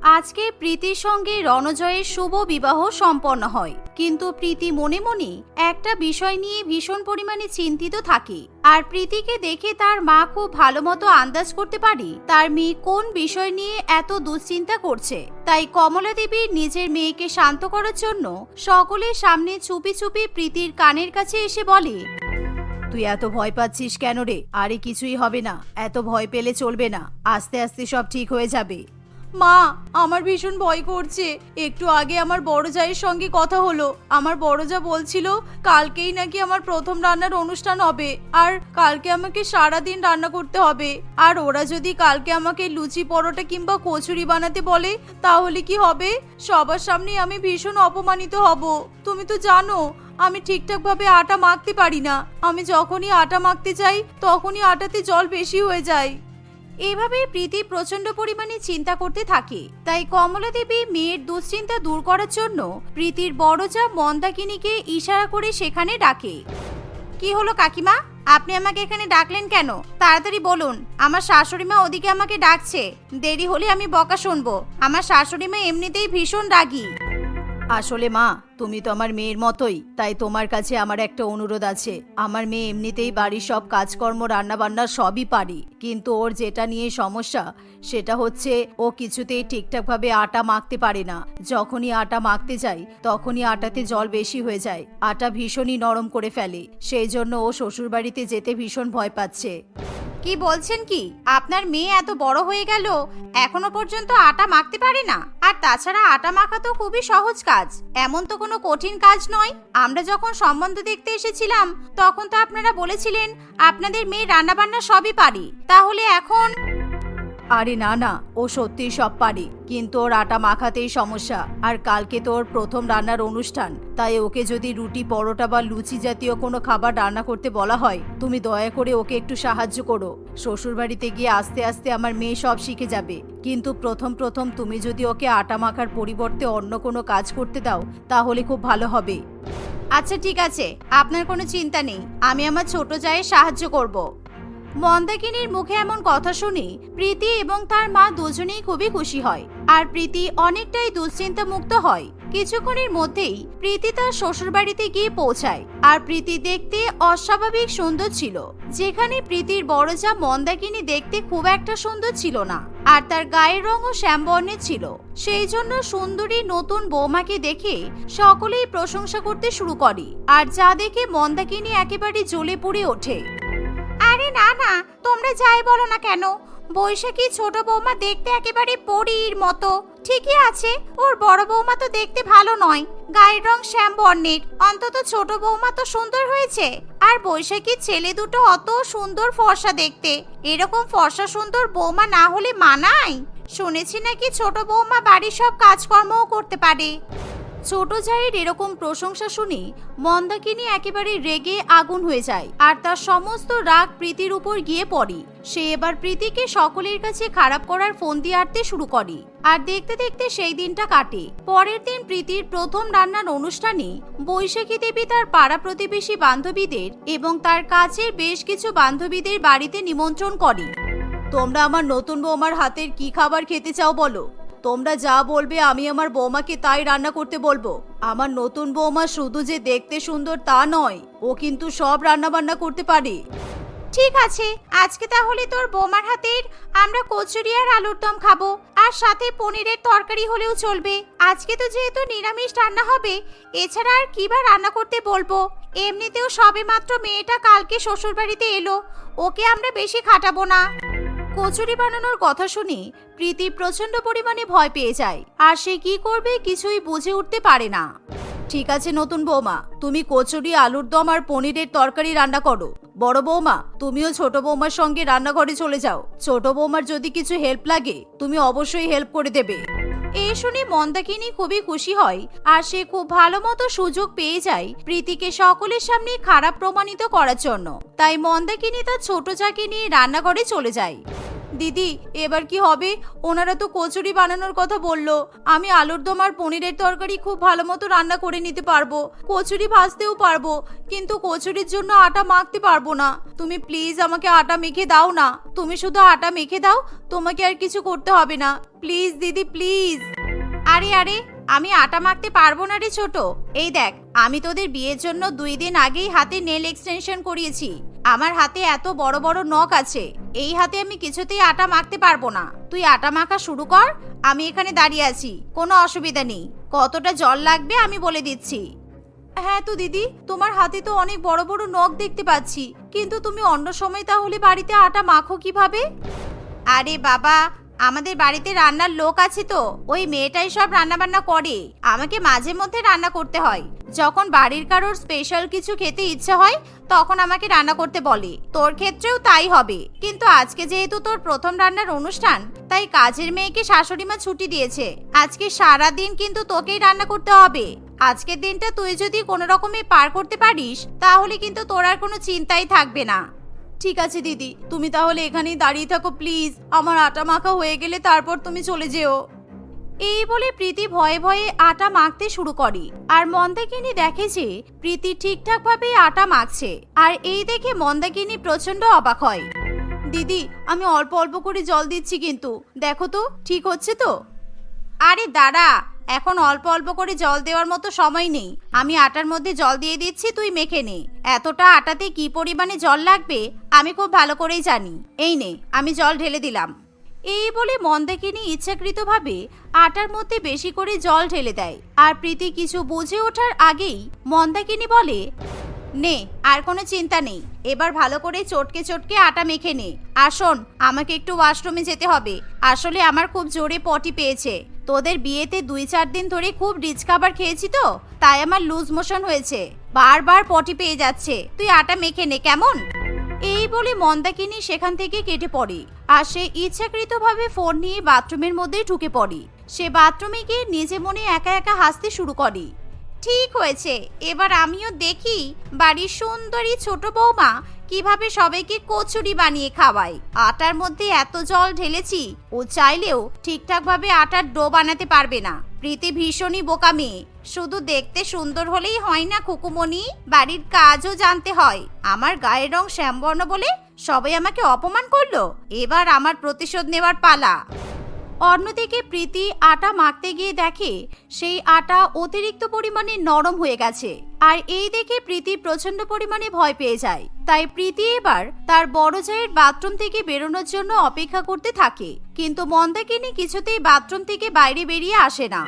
আজকে প্রীতির সঙ্গে রণজয়ের শুভ বিবাহ সম্পন্ন হয়, কিন্তু প্রীতি মনে মনে একটা বিষয় নিয়ে ভীষণ পরিমাণে চিন্তিত থাকে। আর প্রীতিকে দেখে তার মা খুব ভালো মতো আন্দাজ করতে পারে তার মেয়ে কোন বিষয় নিয়ে এত দুশ্চিন্তা করছে। তাই কমলা দেবী নিজের মেয়েকে শান্ত করার জন্য সকলের সামনে চুপি চুপি প্রীতির কানের কাছে এসে বলে, তুই এত ভয় পাচ্ছিস কেন রে? আরে কিছুই হবে না, এত ভয় পেলে চলবে না, আস্তে আস্তে সব ঠিক হয়ে যাবে। মা, আমার ভীষণ ভয় করছে। একটু আগে আমার বড় জায়ের সঙ্গে কথা হলো। আমার বড় জা বলছিল কালকেই নাকি আমার প্রথম রান্নার অনুষ্ঠান হবে, আর কালকে আমাকে সারাদিন রান্না করতে হবে। আর ওরা যদি কালকে আমাকে লুচি পরোটা কিংবা কচুরি বানাতে বলে তাহলে কি হবে? সবার সামনে আমি ভীষণ অপমানিত হব। তুমি তো জানো আমি ঠিকঠাক ভাবে আটা মাখতে পারি না। আমি যখনই আটা মাখতে চাই তখনই আটাতে জল বেশি হয়ে যায়। এভাবে প্রীতি প্রচন্ড পরিমাণে চিন্তা করতে থাকে। তাই কমলা দেবী মেয়ের দুশ্চিন্তা দূর করার জন্য প্রীতির বড় জা মন্দাকিনীকে ইশারা করে সেখানে ডাকে। কি হলো কাকিমা, আপনি আমাকে এখানে ডাকলেন কেন? তাড়াতাড়ি বলুন, আমার শাশুড়ি মা ওদিকে আমাকে ডাকছে। দেরি হলে আমি বকা শুনবো। আমার শাশুড়ি মা এমনিতেই ভীষণ রাগী। আসলে মা, তুমি তো আমার মেয়ের মতোই, তাই তোমার কাছে আমার একটা অনুরোধ আছে। আমার মেয়ে এমনিতেই বাড়ির সব কাজকর্ম রান্নাবান্না সবই পারি, কিন্তু ওর যেটা নিয়ে সমস্যা সেটা হচ্ছে ও কিছুতেই ঠিকঠাকভাবে আটা মাখতে পারে না। যখনই আটা মাখতে যাই তখনই আটাতে জল বেশি হয়ে যায়, আটা ভীষণই নরম করে ফেলে। সেই জন্য ও শ্বশুরবাড়িতে যেতে ভীষণ ভয় পাচ্ছে। কি বলছেন কি? আপনার মেয়ে এত বড় হয়ে গেল এখনো পর্যন্ত আটা মাখতে পারে না? আর তাছাড়া আটা মাখা তো খুবই সহজ কাজ, এমন তো কোনো কঠিন কাজ নয়। আমরা যখন সম্বন্ধ দেখতে এসেছিলাম তখন তো আপনারা বলেছিলেন আপনাদের মেয়ে রান্নাবান্না সবই পারে। তাহলে এখন? আরে না না, ও সত্যি সব পারে, কিন্তু ওর আটা মাখাতেই সমস্যা। আর কালকে তো ওর প্রথম রান্নার অনুষ্ঠান, তাই ওকে যদি রুটি পরোটা বা লুচি জাতীয় কোনো খাবার রান্না করতে বলা হয়, তুমি দয়া করে ওকে একটু সাহায্য করো। শ্বশুরবাড়িতে গিয়ে আস্তে আস্তে আমার মেয়ে সব শিখে যাবে, কিন্তু প্রথম প্রথম তুমি যদি ওকে আটা মাখার পরিবর্তে অন্য কোনো কাজ করতে দাও তাহলে খুব ভালো হবে। আচ্ছা ঠিক আছে, আপনার কোনো চিন্তা নেই, আমি আমার ছোট জায়ের সাহায্য করব। মন্দাকিনীর মুখে এমন কথা শুনে প্রীতি এবং তার মা দুজনেই খুবই খুশি হয়, আর প্রীতি অনেকটাই দুশ্চিন্তা মুক্ত হয়। কিছুক্ষণের মধ্যেই প্রীতি তার শ্বশুরবাড়িতে গিয়ে পৌঁছায়। আর প্রীতি দেখতে অস্বাভাবিক সুন্দর ছিল, যেখানে প্রীতির বড় জা মন্দাকিনী দেখতে খুব একটা সুন্দর ছিল না, আর তার গায়ের রঙও শ্যামবর্ণের ছিল। সেই জন্য সুন্দরী নতুন বৌমাকে দেখে সকলেই প্রশংসা করতে শুরু করে, আর যা দেখে মন্দাকিনী একেবারে জ্বলে পুড়ে ওঠে। আরে না না, তোমরা যাই বলো না কেন, বৈশাখী ছোট বৌমা দেখতে একেবারে পরীর মতো। ঠিকই আছে, ওর বড় বৌমা তো দেখতে ভালো নয়, গায়ের রং শ্যাম বর্ণের। অন্তত ছোট বৌমা তো সুন্দর হয়েছে। আর বৈশাখীর ছেলে দুটো অত সুন্দর ফর্সা দেখতে, এরকম ফর্সা সুন্দর বৌমা না হলে মানায়? শুনেছি নাকি ছোট বৌমা বাড়ির সব কাজকর্মও করতে পারে। ছোট জায়ের এরকম প্রশংসা শুনে মন্দাকিনী একেবারে রেগে আগুন হয়ে যায়, আর তার সমস্ত রাগ প্রীতির উপর গিয়ে পড়ে। সে এবার প্রীতিকে সকলের কাছে খারাপ করার ফন্দি আঁটতে শুরু করে। আর দেখতে দেখতে সেই দিনটা কাটে। পরের দিন প্রীতির প্রথম রান্নার অনুষ্ঠানে বৈশাখী দেবী তার পাড়া প্রতিবেশী বান্ধবীদের এবং তার কাছের বেশ কিছু বান্ধবীদের বাড়িতে নিমন্ত্রণ করে। তোমরা আমার নতুন বৌমার হাতের কি খাবার খেতে চাও বলো? তোমরা যা বলবে আমি আমার বৌমাকে তাই রান্না করতে বলবো। আমার নতুন বৌমা শুধু যে দেখতে সুন্দর তা নয়, ও কিন্তু সব রান্না বান্না করতে পারে। ঠিক আছে, আজকে তাহলে তোর বৌমার হাতের আমরা কচুরি আর আলুর দম খাবো, আর সাথে পনিরের তরকারি হলেও চলবে। আজকে তো যেহেতু নিরামিষ রান্না হবে, এছাড়া আর কি বা রান্না করতে বলবো? এমনিতেও সবেমাত্র মেয়েটা কালকে শ্বশুরবাড়িতে এলো, ওকে আমরা বেশি খাটাবো না। কচুরি বানানোর কথা শুনে প্রীতি প্রচন্ড পরিমাণে ভয় পেয়ে যায়, আর সে কি করবে কিছুই বুঝে উঠতে পারে না। ঠিক আছে নতুন বৌমা, তুমি কচুরি আলুর দম আর পনিরের তরকারি রান্না করো। বড় বৌমা, তুমিও ছোট বৌমার সঙ্গে রান্নাঘরে চলে যাও। ছোট বৌমার যদি কিছু হেল্প লাগে তুমি অবশ্যই হেল্প করে দেবে। এই শুনে মন্দাকিনী খুবই খুশি হয়, আর সে খুব ভালো মতো সুযোগ পেয়ে যায় প্রীতিকে সকলের সামনে খারাপ প্রমাণিত করার জন্য। তাই মন্দাকিনী তার ছোট জাকে নিয়ে রান্নাঘরে চলে যায়। দিদি এবার কি হবে? ওনারা তো কচুরি বানানোর কথা বললো। আমি আলুর দম আর পনিরের তরকারি খুব ভালো মতো রান্না করে নিতে পারবো, কচুরি ভাজতেও পারবো, কিন্তু কচুরির জন্য আটা মাখতে পারবো না। তুমি প্লিজ আমাকে আটা মেখে দাও না। তুমি শুধু আটা মেখে দাও, তোমাকে আর কিছু করতে হবে না। প্লিজ দিদি প্লিজ। আরে আরে, আমি আটা মাখতে পারবো না রে ছোট। এই দেখ, আমি তোদের বিয়ের জন্য 2 দিন আগেই হাতে নেল এক্সটেনশন করিয়েছি। আমার হাতে এত বড় বড় নখ আছে, এই হাতে আমি কিছুতেই আটা মাখতে পারবো না। তুই আটা মাখা শুরু কর, আমি এখানে দাঁড়িয়ে আছি, কোনো অসুবিধা নেই। কতটা জল লাগবে আমি বলে দিচ্ছি। হ্যাঁ তো দিদি, তোমার হাতে তো অনেক বড় বড় নখ দেখতে পাচ্ছি, কিন্তু তুমি অন্য সময় তাহলে বাড়িতে আটা মাখো কিভাবে? আরে বাবা, আমাদের বাড়িতে রান্নার লোক আছে তো, ওই মেয়েটাই সব রান্না বান্না করে। আমাকে মাঝে মধ্যে রান্না করতে হয়। যখন বাড়ির কারোর স্পেশাল কিছু খেতে ইচ্ছে হয় তখন আমাকে রান্না করতে বলে। তোর ক্ষেত্রেও তাই হবে। কিন্তু আজকে যেহেতু তোর প্রথম রান্নার অনুষ্ঠান, তাই কাজের মেয়েকে শাশুড়ি মা ছুটি দিয়েছে। আজকে সারা দিন কিন্তু তোকেই রান্না করতে হবে। আজকের দিনটা তুই যদি কোনো রকমে পার করতে পারিস তাহলে কিন্তু তোর আর কোনো চিন্তাই থাকবে না। ঠিক আছে দিদি, তুমি তাহলে এখানেই দাঁড়িয়ে থাকো প্লিজ। আমার আটা মাখা হয়ে গেলে তারপর তুমি চলে যেও। এই বলে প্রীতি ভয়ে ভয়ে আটা মাখতে শুরু করে। আর মন্দাকিনী দেখে যে প্রীতি ঠিকঠাক ভাবে আটা মাখছে। আর এই দেখে মন্দাকিনী প্রচন্ড অবাক হয়। দিদি, আমি অল্প অল্প করে জল দিচ্ছি, কিন্তু দেখো তো ঠিক হচ্ছে তো? আরে দাঁড়া, এখন অল্প অল্প করে জল দেওয়ার মতো সময় নেই। আমি আটার মধ্যে জল দিয়ে দিচ্ছি, তুই মেখে নে। এতটা আটাতে কি পরিমাণে জল লাগবে আমি খুব ভালো করেই জানি। এই নে, আমি জল ঢেলে দিলাম। এই বলে মন্দাকিনী ইচ্ছাকৃতভাবে আটার মধ্যে বেশি করে জল ঢেলে দেয়। আর প্রীতি কিছু বুঝে ওঠার আগেই মন্দাকিনী বলে, নে, আর কোনো চিন্তা নেই। এবার ভালো করে চটকে চটকে আটা মেখে নে। আর শোন, আমাকে একটু ওয়াশরুমে যেতে হবে। আসলে আমার খুব জোরে পটি পেয়েছে। তোদের বিয়েতে 2-4 দিন ধরে খুব রিচ খাবার খেয়েছি তো, তাই আমার লুজ মোশন হয়েছে। বারবার পটি পেয়ে যাচ্ছে। তুই আটা মেখে নে কেমন? এই বলে মন্দাকিনী সেখান থেকে কেটে পড়ে। আর সে ইচ্ছাকৃতভাবে ফোন নিয়ে বাথরুমের মধ্যে ঢুকে পড়ে। সে বাথরুমে গিয়ে নিজে মনে একা একা হাসতে শুরু করে। ঠিক হয়েছে, এবার আমিও দেখি বাড়ির সুন্দরী ছোট বৌমা কিভাবে সবাইকে কচুরি বানিয়ে খাওয়ায়। আটার মধ্যে এত জল ঢেলেছি, ও চাইলেও ঠিকঠাক ভাবে আটার ডো বানাতে পারবে না। প্রীতি ভীষণই বোকা মেয়ে। শুধু দেখতে সুন্দর হলেই হয় না খুকুমণি, বাড়ির কাজও জানতে হয়। আমার গায়ের রং শ্যামবর্ণ বলে সবাই আমাকে অপমান করলো। এবার আমার প্রতিশোধ নেওয়ার পালা। অন্যদিকে প্রীতি আটা মাখতে গিয়ে দেখে সেই আটা অতিরিক্ত পরিমাণে নরম হয়ে গেছে। আর এই দেখে প্রীতি প্রচন্ড পরিমাণে ভয় পেয়ে যায়। তাই প্রীতি এবার তার বড় জায়ের বাথরুম থেকে বেরোনোর জন্য অপেক্ষা করতে থাকে। কিন্তু মন্দাকিনী কিছুতেই বাথরুম থেকে বাইরে বেরিয়ে আসে না।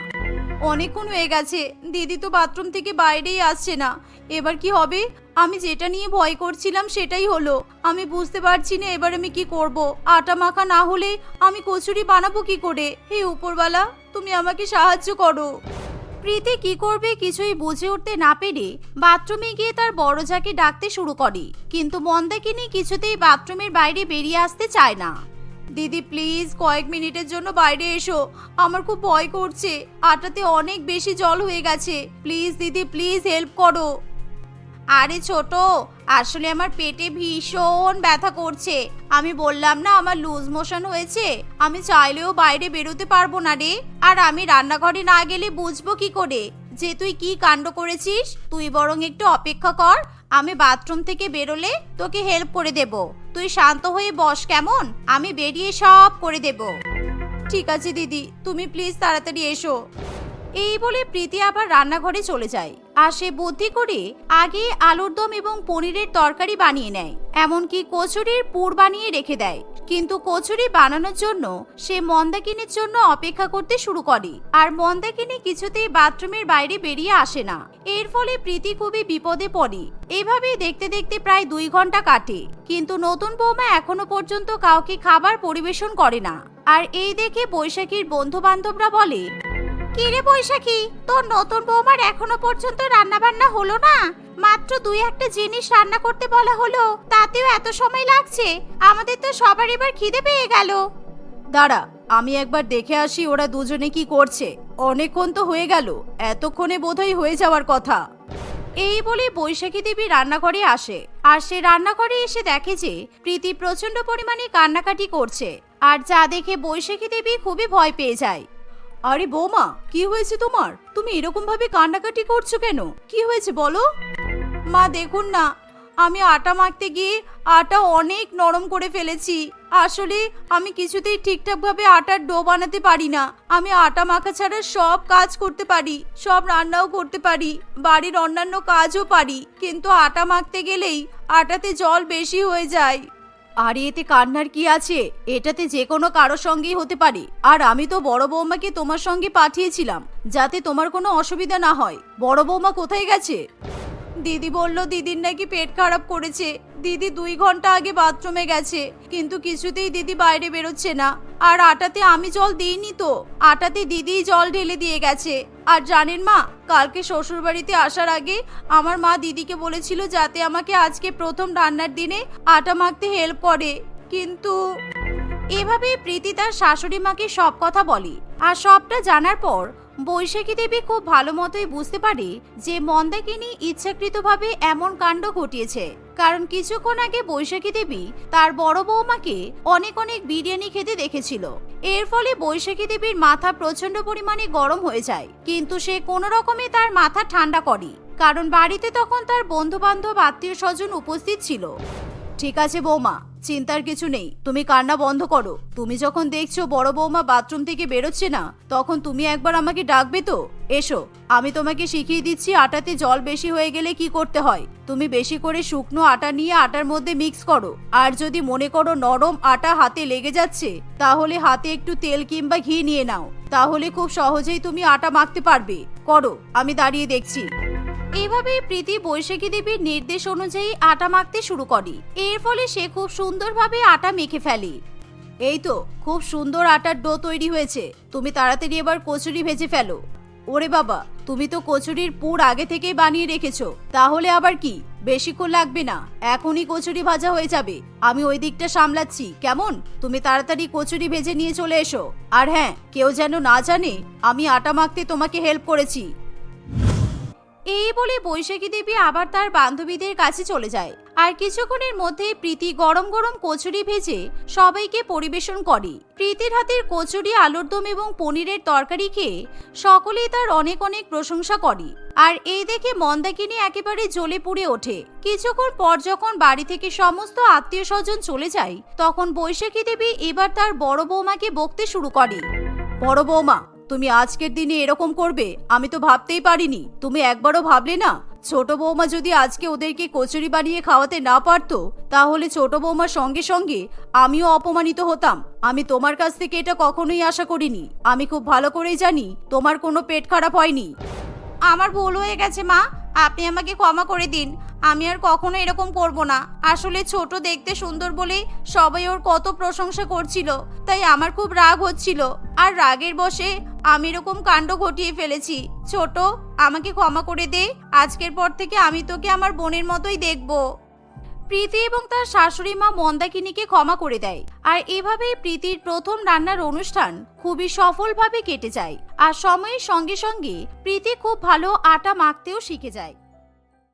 অনেকক্ষণ হয়ে গেছে, দিদি তো বাথরুম থেকে বাইরেই আসছে না। এবার কি হবে? আমি যেটা নিয়ে ভয় করছিলাম সেটাই হলো। আমি বুঝতে পারছি না এবার আমি কি করব। আটা মাখা না হলে আমি কচুরি বানাবো কি করে? হে উপরওয়ালা, তুমি আমাকে সাহায্য করো। প্রীতি কি করবে কিছুই বুঝে উঠতে না পেরে বাথরুমে গিয়ে তার বড় জাকে ডাকতে শুরু করে। কিন্তু মন্দাকিনী কিছুতেই বাথরুমের বাইরে বেরিয়ে আসতে চায় না। দিদি প্লিজ কয়েক মিনিটের জন্য বাইরে এসো, আমার খুব ভয় করছে। আটাতে অনেক বেশি জল হয়ে গেছে। প্লিজ দিদি, প্লিজ হেল্প করো। আরে ছোট, আসলে আমার পেটে ভীষণ ব্যথা করছে। আমি বললাম না আমার লুজ মোশন হয়েছে। আমি চাইলেও বাইরে বেরোতে পারবো না রে। আর আমি রান্নাঘরে না গেলে বুঝবো কি করে যে তুই কি কাণ্ড করেছিস? তুই বরং একটু অপেক্ষা কর, আমি বাথরুম থেকে বেরোলে তোকে হেল্প করে দেব। তুই শান্ত হয়ে বস কেমন? আমি বেরিয়ে সব করে দেব। ঠিক আছে দিদি, তুমি প্লিজ তাড়াতাড়ি এসো। এই বলে প্রীতি আবার রান্নাঘরে চলে যায়। আর সে বুদ্ধি করে আগে আলুর দম এবং পনিরের তরকারি বানিয়ে নেয়, এমনকি কচুরির পুর বানিয়ে রেখে দেয়। কিন্তু কচুরি বানানোর জন্য সে মন্দাকিনীর জন্য অপেক্ষা করতে শুরু করে। আর মন্দাকিনী কিছুতেই বাথরুমের বাইরে বেরিয়ে আসে না। এর ফলে প্রীতি খুবই বিপদে পড়ে। এভাবেই দেখতে দেখতে প্রায় 2 ঘন্টা কাটে, কিন্তু নতুন বৌমা এখনো পর্যন্ত কাউকে খাবার পরিবেশন করে না। আর এই দেখে বৈশাখীর বন্ধু বান্ধবরা বলে, কিরে বৈশাখী, তোর নতুন বৌমার এখনো পর্যন্ত রান্না বান্না হলো না? মাত্র 2-1টা জিনিস রান্না করতে বলা হলো, তাতেও এত সময় লাগছে। আমাদের তো সবার এবার খিদে পেয়ে গেল। দাঁড়া, আমি একবার দেখে আসি ওরা দুজনে কি করছে। অনেকক্ষণ তো হয়ে গেল, এতক্ষণে বোধহয় হয়ে যাওয়ার কথা। এই বলে বৈশাখী দেবী রান্নাঘরে আসে। আর সে রান্নাঘরে এসে দেখে যে প্রীতি প্রচন্ড পরিমাণে কান্নাকাটি করছে। আর যা দেখে বৈশাখী দেবী খুবই ভয় পেয়ে যায়। আরে বৌমা, কি হয়েছে তোমার? তুমি এরকম ভাবে কান্নাকাটি করছো কেন? কি হয়েছে বলো? মা দেখুন না, আমি আটা মাখতে গিয়ে আটা অনেক নরম করে ফেলেছি। আসলে আমি কিছুতেই ঠিকঠাক ভাবে আটার ডো বানাতে পারি না। আমি আটা মাখা ছাড়া সব কাজ করতে পারি, সব রান্নাও করতে পারি, বাড়ির অন্যান্য কাজও পারি, কিন্তু আটা মাখতে গেলেই আটাতে জল বেশি হয়ে যায়। আর এতে কান্নার কি আছে? এটাতে যে কোনো কারোর সঙ্গেই হতে পারে। আর আমি তো বড় বৌমাকে তোমার সঙ্গে পাঠিয়েছিলাম যাতে তোমার কোনো অসুবিধা না হয়। বড় বৌমা কোথায় গেছে? দিদি বলল দিদির নাকি পেট খারাপ করেছে। দিদি 2 ঘন্টা আগে বাথরুমে গেছে, কিন্তু কিছুতেই দিদি বাইরে বেরোচ্ছে না। আর আটাতে আমি জল দিইনি তো, আটাতে দিদিই জল ঢেলে দিয়ে গেছে। আর জানেন মা, কালকে শ্বশুর বাড়িতে আসার আগে আমার মা দিদিকে বলেছিল যাতে আমাকে আজকে প্রথম রান্নার দিনে আটা মাখতে হেল্প করে, কিন্তু এভাবে প্রীতি তার শাশুড়ি মাকে সব কথা বলে। আর সবটা জানার পর বৈশাখী দেবী খুব ভালো মতোই বুঝতে পারে যে মন্দাকিনী ইচ্ছাকৃতভাবে এমন কাণ্ড ঘটিয়েছে, কারণ কিছুক্ষণ আগে বৈশাখী দেবী তার বড় বৌমাকে অনেক অনেক বিরিয়ানি খেতে দেখেছিল। এর ফলে বৈশাখী দেবীর মাথা প্রচন্ড পরিমাণে গরম হয়ে যায়, কিন্তু সে কোনো রকমে তার মাথা ঠান্ডা করে, কারণ বাড়িতে তখন তার বন্ধু বান্ধব আত্মীয় স্বজন উপস্থিত ছিল। ঠিক আছে বৌমা, চিন্তার কিছু নেই, তুমি কান্না বন্ধ করো। তুমি যখন দেখছো বড় বৌমা বাথরুম থেকে বেরোচ্ছে না, তখন তুমি একবার আমাকে ডাকবে তো। এসো, আমি তোমাকে শিখিয়ে দিচ্ছি আটাতে জল বেশি হয়ে গেলে কি করতে হয়। তুমি বেশি করে শুকনো আটা নিয়ে আটার মধ্যে মিক্স করো। আর যদি মনে করো নরম আটা হাতে লেগে যাচ্ছে, তাহলে হাতে একটু তেল কিংবা ঘি নিয়ে নাও, তাহলে খুব সহজেই তুমি আটা মাখতে পারবে। করো, আমি দাঁড়িয়ে দেখছি। এভাবে প্রীতি বৈশাখী দেবীর নির্দেশ অনুযায়ী আটা মাখতে শুরু করে। এর ফলে সে খুব সুন্দরভাবে আটা মেখে ফেলে। এই তো খুব সুন্দর আটার ডো তৈরি হয়েছে। তুমি তাড়াতাড়ি এবার কচুরি ভেজে ফেলো। ওরে বাবা, তুমি তো কচুরির পুর আগে থেকেই বানিয়ে রেখেছো, তাহলে আবার কি? বেশিক্ষণ লাগবে না, এখনই কচুরি ভাজা হয়ে যাবে। আমি ওই দিকটা সামলাচ্ছি, কেমন? তুমি তাড়াতাড়ি কচুরি ভেজে নিয়ে চলে এসো। আর হ্যাঁ, কেউ যেন না জানে আমি আটা মাখতে তোমাকে হেল্প করেছি। এই বলে বৈশাখী দেবী আবার তার বান্ধবীদের কাছে চলে যায়। আর কিছুক্ষণের মধ্যে প্রীতি গরম গরম কচুরি ভেজে সবাইকে পরিবেশন করে। প্রীতির হাতের কচুরি, আলুর দম এবং পনিরের তরকারি খেয়ে সকলেই তার অনেক অনেক প্রশংসা করে। আর এই দেখে মন্দাকিনী একেবারে জ্বলে পুড়ে ওঠে। কিছুক্ষণ পর যখন বাড়ি থেকে সমস্ত আত্মীয় স্বজন চলে যায়, তখন বৈশাখী দেবী এবার তার বড় বৌমাকে বকতে শুরু করে। বড় বৌমা, তুমি আজকের দিনে এরকম করবে আমি তো ভাবতেই পারিনি। তুমি একবারও ভাবলে না ছোট বৌমা যদি আজকে ওদেরকে কচুরি বানিয়ে খাওয়াতে না পারতো, তাহলে ছোট বৌমার সঙ্গে সঙ্গে আমিও অপমানিত হতাম। আমি তোমার কাছ থেকে এটা কখনোই আশা করিনি। আমি খুব ভালো করেই জানি তোমার কোনো পেট খারাপ হয়নি। আমার ভুল হয়ে গেছে মা, আপনি আমাকে ক্ষমা করে দিন। আমি আর কখনো এরকম করব না। আসলে ছোট দেখতে সুন্দর বলে সবাই ওর কত প্রশংসা করছিল, তাই আমার খুব রাগ হচ্ছিল। আর রাগের বশে আমি এরকম কাণ্ড ঘটিয়ে ফেলেছি। ছোট, আমাকে ক্ষমা করে দে। আজকের পর থেকে আমি তোকে আমার বোনের মতোই দেখব। প্রীতি এবং তার শাশুড়ি মা মন্দাকিনীকে ক্ষমা করে দেয়। আর এভাবেই প্রীতির প্রথম রান্নার অনুষ্ঠান খুবই সফলভাবে কেটে যায়। আর সময়ের সঙ্গে সঙ্গে প্রীতি খুব ভালো আটা মাখতেও শিখে যায়।